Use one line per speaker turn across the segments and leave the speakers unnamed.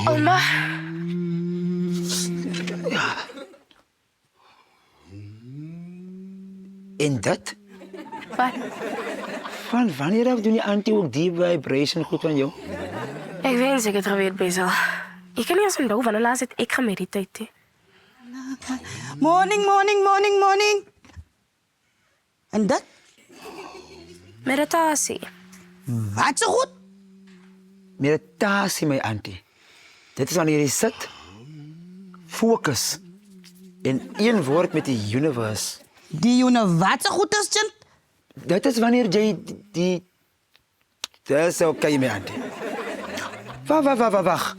Oma,
En dat?
wat?
Van wanneer af doen die auntie ook die vibration goed van jou?
Ek wens ek het geweet, Basil. Ek kan nie eens onthou wanneer laas het ek gemediteer.
Morning. En dat?
Meditasie.
Wat zo goed?
Meditasie, my auntie. Dit is wanneer jy sit, focus en een woord met die universe.
Die jongen wat zo goed is, Jint?
Dat is wanneer jy die... Dat is oké, my auntie. Wacht.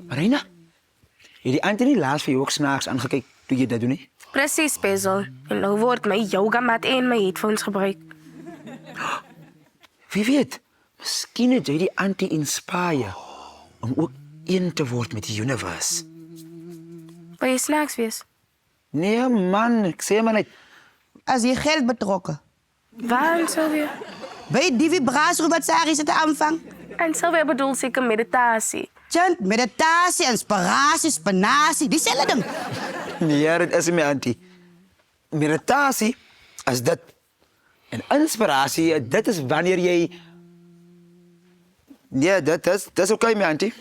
Marina, het die auntie nie laas vir jou ook snaaks aangekyk toe jy dit doen nie?
Presies, Basil. En nou word my yogamat en my headphones gebruik.
Wie weet, miskien het jy die auntie inspire om ook een te word met die universe.
Wil jy snacks wees?
Nee man, ek sê maar net,
Als je geld betrokken.
Waar, Sylvia?
Bij die vibratie wat Sari zit te aanvang.
En Sylvia bedoelt zeker meditasie.
Jint, meditatie, inspiratie, spinazie, diezelfde ding.
nee, dit is my auntie. Meditasie is dit. En inspirasie, dit is wanneer jy... Nee, dit is oké, my auntie.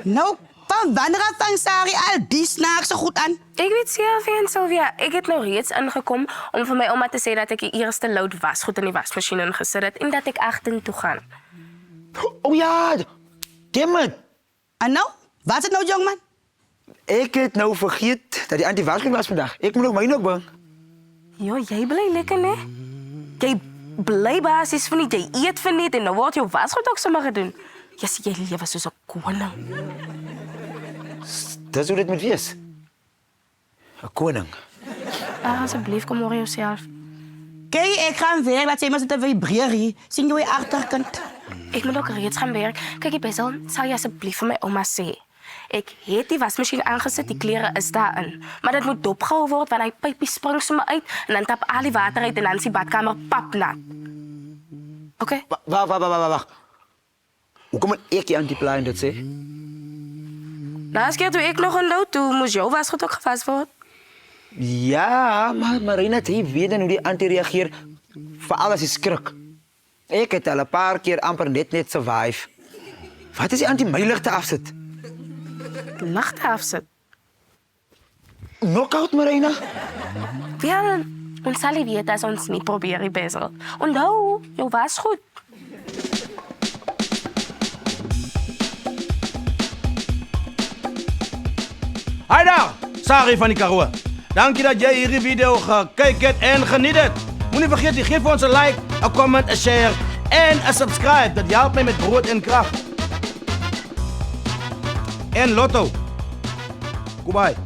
Nou, van wanneer af vang Sari al die snaaks zo goed aan?
Ik weet zelf en Sylvia, ik heb nog reeds ingekomen om voor mijn oma te zeggen dat ik die eerste lood wasgoed in die wasmachine ingezet heb en dat ik achter toe ga.
Oh ja, damn it.
En nou? Wat is het nou, jongman?
Ek het nou vergeet dat die auntie waarschuwing was vandag. Ek moet ook myne ook bring.
Jo, jij blij lekker, né? Jij blij basis van niet, jij eet van niet en dan wordt je wasgoed ook zomaar doen. Ja, zie jij leven zoals een koning.
Dis hoe dit moet wees. 'n Koning.
Alsjeblieft, kom hoor jezelf.
Kijk, ik ga weer. Laat ze maar zitten vibreren. Zien jullie achterkant?
Ik moet ook reeds gaan werken. Kijk, Basil, zou je alsjeblieft voor mijn oma zeggen? Ik heb die wasmachine aangezet, die kleren is daarin. Maar dat moet opgehouden worden, want hij pijpje springt zo uit en dan tap al die water uit en dan is die badkamer papnat. Oké?
Wacht. Hoe kom ek die auntie plaai dit sê?
Laatste keer toen ik nog een lood toe, moest jouw wasgoed ook gevast worden.
Ja, maar Marina, jy weet dan hoe die auntie reageer vir alles is skrik. Ek het al 'n paar keer amper net survive. Wat is die auntie my ligte afsit?
Nacht afzet.
Knockout, Marina?
Wel, ons zal je weten als ons niet proberen, Basil. Onthou, jouw wasgoed.
Hi daar, Sari van die Karoo. Dankie dat jy hierdie video gekyk het en geniet het. Moenie vergeet, geef vir ons 'n like, 'n comment, 'n share en 'n subscribe. Dit help my met brood en krag. En Lotto. Goodbye.